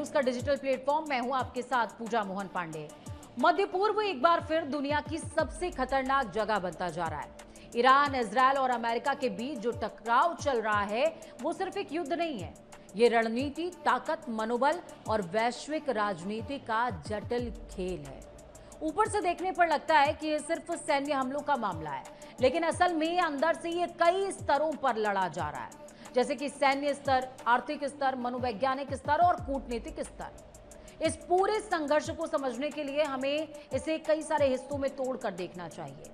News का digital platform. मैं हूं आपके साथ पूजा मोहन पांडे। मध्य पूर्व एक बार फिर दुनिया की सबसे खतरनाक जगह बनता जा रहा है। ईरान, इजरायल और अमेरिका के बीच जो टकराव चल रहा है वो सिर्फ एक युद्ध नहीं है, ये रणनीति, ताकत, मनोबल और वैश्विक राजनीति का जटिल खेल है। ऊपर से देखने पर लगता है कि ये सिर्फ सैन्य हमलों का मामला है, लेकिन असल में अंदर से ये कई स्तरों पर लड़ा जा रहा है, जैसे कि सैन्य स्तर, आर्थिक स्तर, मनोवैज्ञानिक स्तर और कूटनीतिक स्तर। इस पूरे संघर्ष को समझने के लिए हमें इसे कई सारे हिस्सों में तोड़कर देखना चाहिए।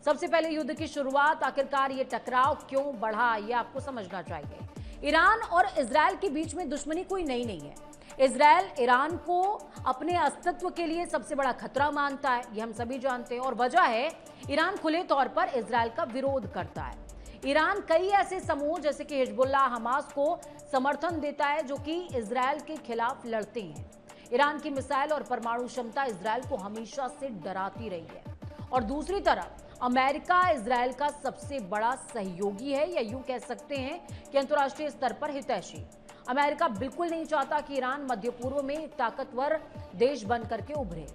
सबसे पहले युद्ध की शुरुआत, आखिरकार ये टकराव क्यों बढ़ा, ये आपको समझना चाहिए। ईरान और इजरायल के बीच में दुश्मनी कोई नई नहीं है। इजरायल ईरान को अपने अस्तित्व के लिए सबसे बड़ा खतरा मानता है, ये हम सभी जानते हैं, और वजह है ईरान खुले तौर पर इजरायल का विरोध करता है। ईरान कई ऐसे समूह जैसे कि हिजबुल्लाह, हमास को समर्थन देता है जो कि इजरायल के खिलाफ लड़ते हैं। ईरान की मिसाइल और परमाणु क्षमता इजरायल को हमेशा से डराती रही है। और दूसरी तरफ अमेरिका इजरायल का सबसे बड़ा सहयोगी है, या यूं कह सकते हैं कि अंतर्राष्ट्रीय स्तर पर हितैषी। अमेरिका बिल्कुल नहीं चाहता कि ईरान मध्य पूर्व में एक ताकतवर देश बनकर के उभरे,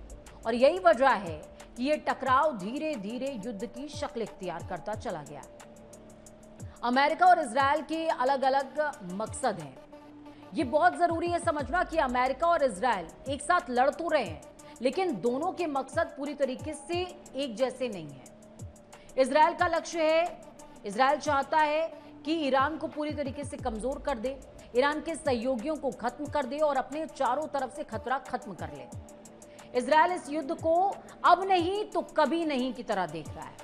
और यही वजह है कि ये टकराव धीरे धीरे युद्ध की शक्ल इख्तियार करता चला गया। अमेरिका और इजरायल के अलग अलग मकसद हैं। ये बहुत जरूरी है समझना कि अमेरिका और इजरायल एक साथ लड़ तो रहे हैं, लेकिन दोनों के मकसद पूरी तरीके से एक जैसे नहीं है। इजरायल का लक्ष्य है, इजरायल चाहता है कि ईरान को पूरी तरीके से कमजोर कर दे, ईरान के सहयोगियों को खत्म कर दे और अपने चारों तरफ से खतरा खत्म कर ले। इजरायल इस युद्ध को अब नहीं तो कभी नहीं की तरह देख रहा है,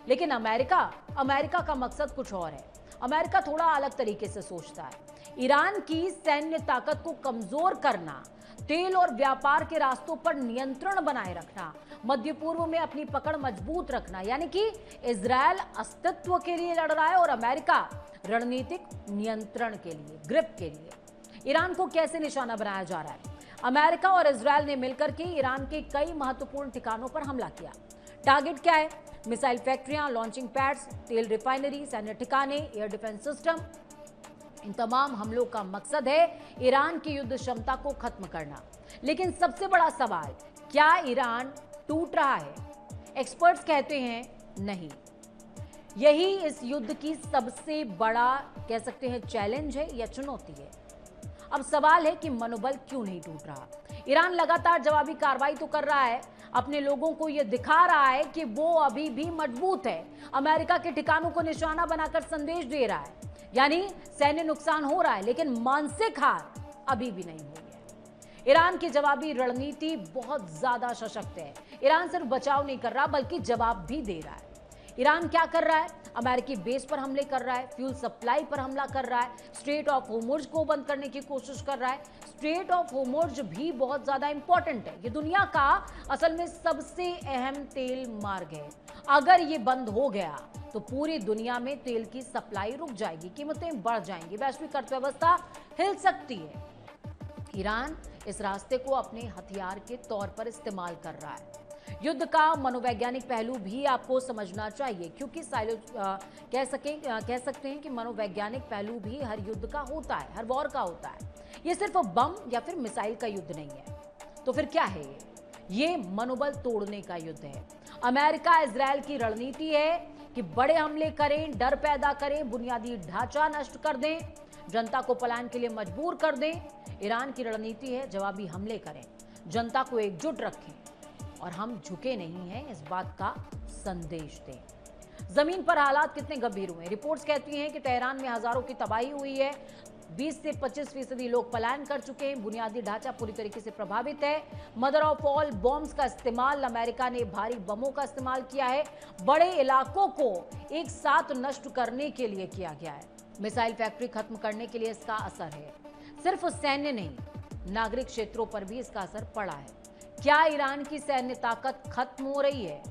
लेकिन अमेरिका का मकसद कुछ और है। अमेरिका थोड़ा अलग तरीके से सोचता है। ईरान की सैन्य ताकत को कमजोर करना, तेल और व्यापार के रास्तों पर नियंत्रण बनाए रखना, मध्य पूर्व में अपनी पकड़ मजबूत रखना, यानी कि इजरायल अस्तित्व के लिए लड़ रहा है और अमेरिका रणनीतिक नियंत्रण के लिए, ग्रिप के लिए। ईरान को कैसे निशाना बनाया जा रहा है? अमेरिका और इजरायल ने मिलकर के ईरान के कई महत्वपूर्ण ठिकानों पर हमला किया। टारगेट क्या है? मिसाइल फैक्ट्रियां, लॉन्चिंग पैड्स, तेल रिफाइनरी, सैन्य ठिकाने, एयर डिफेंस सिस्टम। इन तमाम हमलों का मकसद है ईरान की युद्ध क्षमता को खत्म करना। लेकिन सबसे बड़ा सवाल, क्या ईरान टूट रहा है? एक्सपर्ट्स कहते हैं नहीं। यही इस युद्ध की सबसे बड़ा, कह सकते हैं, चैलेंज है या चुनौती है। अब सवाल है कि मनोबल क्यों नहीं टूट रहा? ईरान लगातार जवाबी कार्रवाई तो कर रहा है, अपने लोगों को यह दिखा रहा है कि वो अभी भी मजबूत है, अमेरिका के ठिकानों को निशाना बनाकर संदेश दे रहा है, यानी सैन्य नुकसान हो रहा है, लेकिन मानसिक हार अभी भी नहीं हुई है। ईरान की जवाबी रणनीति बहुत ज्यादा सशक्त है। ईरान सिर्फ बचाव नहीं कर रहा बल्कि जवाब भी दे रहा है। ईरान क्या कर रहा है? अमेरिकी बेस पर हमले कर रहा है, फ्यूल सप्लाई पर हमला कर रहा है, स्ट्रेट ऑफ होर्मुज को बंद करने की कोशिश कर रहा है। स्ट्रेट ऑफ होर्मुज भी बहुत ज्यादा इंपॉर्टेंट है। ये दुनिया का असल में सबसे अहम तेल मार्ग है। अगर ये बंद हो गया तो पूरी दुनिया में तेल की सप्लाई रुक जाएगी, कीमतें बढ़ जाएंगी, वैश्विक अर्थव्यवस्था हिल सकती है। ईरान इस रास्ते को अपने हथियार के तौर पर इस्तेमाल कर रहा है। युद्ध का मनोवैज्ञानिक पहलू भी आपको समझना चाहिए, क्योंकि कह सकते हैं कि मनोवैज्ञानिक पहलू भी हर युद्ध का होता है, हर वॉर का होता है। ये सिर्फ बम या फिर मिसाइल का युद्ध नहीं है। तो फिर क्या है ये मनोबल तोड़ने का युद्ध है। अमेरिका इजरायल की रणनीति है कि बड़े हमले करें, डर पैदा करें, बुनियादी ढांचा नष्ट कर दें, जनता को पलायन के लिए मजबूर कर दें। ईरान की रणनीति है जवाबी हमले करें, जनता को एकजुट रखें और हम झुके नहीं हैं इस बात का संदेश दें। जमीन पर हालात कितने गंभीर हुए? रिपोर्ट्स कहती हैं कि तेहरान में हजारों की तबाही हुई है, 20 से 25% लोग पलायन कर चुके हैं, बुनियादी ढांचा पूरी तरीके से प्रभावित है। मदर ऑफ ऑल बॉम्ब्स का इस्तेमाल, अमेरिका ने भारी बमों का इस्तेमाल किया है, बड़े इलाकों को एक साथ नष्ट करने के लिए किया गया है। मिसाइल फैक्ट्री खत्म करने के लिए इसका असर है। सिर्फ सैन्य नहीं, नागरिक क्षेत्रों पर भी इसका असर पड़ा है। क्या ईरान की सैन्य ताकत खत्म हो रही है?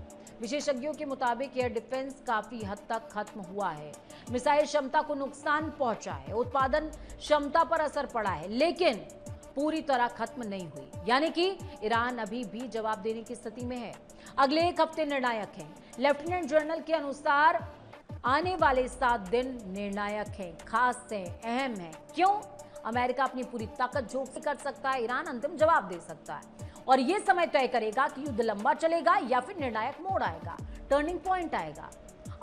विशेषज्ञों के मुताबिक एयर डिफेंस काफी हद तक खत्म हुआ है, मिसाइल क्षमता को नुकसान पहुंचा है, उत्पादन क्षमता पर असर पड़ा है, लेकिन पूरी तरह खत्म नहीं हुई, यानी कि ईरान अभी भी जवाब देने की स्थिति में है। अगले एक हफ्ते निर्णायक हैं। लेफ्टिनेंट जनरल के अनुसार आने वाले 7 दिन निर्णायक हैं, खास हैं, अहम हैं। क्यों? अमेरिका अपनी पूरी ताकत झोंक से कर सकता है, ईरान अंतिम जवाब दे सकता है और यह समय तय करेगा कि युद्ध लंबा चलेगा या फिर निर्णायक मोड़ आएगा, टर्निंग पॉइंट आएगा।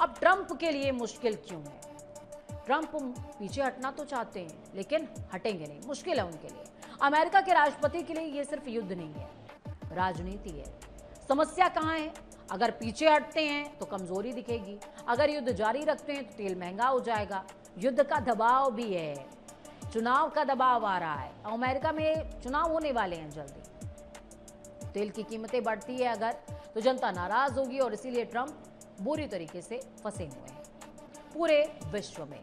अब ट्रंप के लिए मुश्किल क्यों है? ट्रंप पीछे हटना तो चाहते हैं लेकिन हटेंगे नहीं, मुश्किल है उनके लिए। अमेरिका के राष्ट्रपति के लिए यह सिर्फ युद्ध नहीं है, राजनीति है। समस्या कहां है? अगर पीछे हटते हैं तो कमजोरी दिखेगी, अगर युद्ध जारी रखते हैं तो तेल महंगा हो जाएगा। युद्ध का दबाव भी है, चुनाव का दबाव आ रहा है। अमेरिका में चुनाव होने वाले हैं जल्दी। तेल की कीमतें बढ़ती है अगर, तो जनता नाराज होगी और इसीलिए ट्रंप बुरी तरीके से फंसे हुए हैं। पूरे विश्व में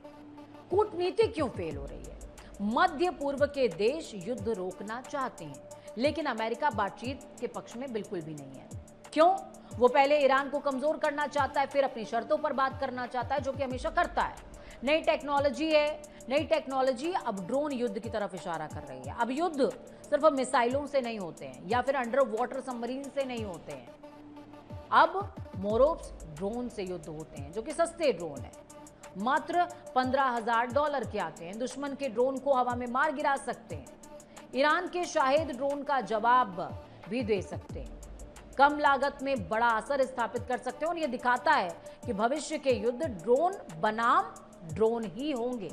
कूटनीति क्यों फेल हो रही है? मध्य पूर्व के देश युद्ध रोकना चाहते हैं लेकिन अमेरिका बातचीत के पक्ष में बिल्कुल भी नहीं है। क्यों? वो पहले ईरान को कमजोर करना चाहता है, फिर अपनी शर्तों पर बात करना चाहता है, जो कि हमेशा करता है। नई टेक्नोलॉजी है, नई टेक्नोलॉजी अब ड्रोन युद्ध की तरफ इशारा कर रही है। अब युद्ध सिर्फ मिसाइलों से नहीं होते हैं या फिर अंडर वाटर सबमरीन से नहीं होते हैं, अब मोरोप्स ड्रोन से युद्ध होते हैं, जो कि सस्ते ड्रोन है, मात्र $15,000 के आते हैं। दुश्मन के ड्रोन को हवा में मार गिरा सकते हैं। ईरान के शाहिद ड्रोन का जवाब भी दे सकते हैं, कम लागत में बड़ा असर स्थापित कर सकते हैं और यह दिखाता है कि भविष्य के युद्ध ड्रोन बनाम ड्रोन ही होंगे।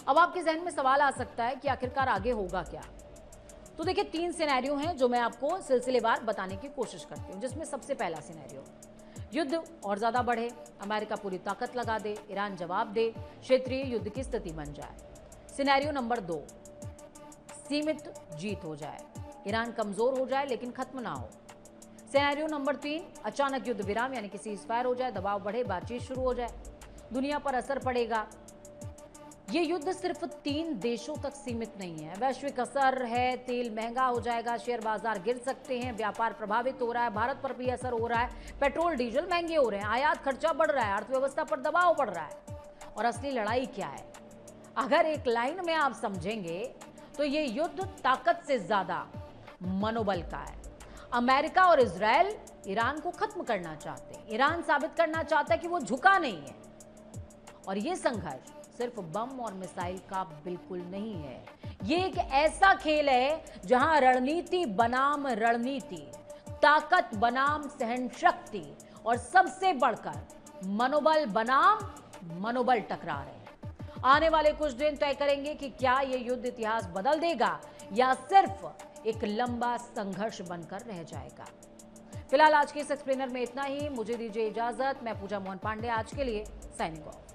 अब आपके जहन में सवाल आ सकता है कि आखिरकार आगे होगा क्या? तो देखिए, 3 सिनेरियो हैं जो मैं आपको सिलसिलेवार बताने की कोशिश करती हूं, जिसमें सबसे पहला सिनेरियो, युद्ध और ज्यादा बढ़े, अमेरिका पूरी ताकत लगा दे, ईरान जवाब दे, क्षेत्रीय युद्ध की स्थिति बन जाए। सिनेरियो नंबर 2, सीमित जीत हो जाए, ईरान कमजोर हो जाए लेकिन खत्म ना हो। सिनेरियो नंबर 3, अचानक युद्ध विराम यानी कि सीजफायर हो जाए, दबाव बढ़े, बातचीत शुरू हो जाए, दुनिया पर असर पड़ेगा। ये युद्ध सिर्फ 3 देशों तक सीमित नहीं है, वैश्विक असर है। तेल महंगा हो जाएगा, शेयर बाजार गिर सकते हैं, व्यापार प्रभावित हो रहा है, भारत पर भी असर हो रहा है, पेट्रोल डीजल महंगे हो रहे हैं, आयात खर्चा बढ़ रहा है, अर्थव्यवस्था पर दबाव बढ़ रहा है। और असली लड़ाई क्या है? अगर एक लाइन में आप समझेंगे तो ये युद्ध ताकत से ज्यादा मनोबल का है। अमेरिका और इजराइल ईरान को खत्म करना चाहते हैं, ईरान साबित करना चाहता है कि वो झुका नहीं है। और ये संघर्ष सिर्फ बम और मिसाइल का बिल्कुल नहीं है, ये एक ऐसा खेल है जहां रणनीति बनाम रणनीति, ताकत बनाम सहनशक्ति और सबसे बढ़कर मनोबल बनाम मनोबल टकरा रहे हैं। आने वाले कुछ दिन तय करेंगे कि क्या ये युद्ध इतिहास बदल देगा या सिर्फ एक लंबा संघर्ष बनकर रह जाएगा। फिलहाल आज के इस एक्सप्लेनर में इतना ही, मुझे दीजिए इजाजत। मैं पूजा मोहन पांडे आज के लिए साइनिंग ऑफ।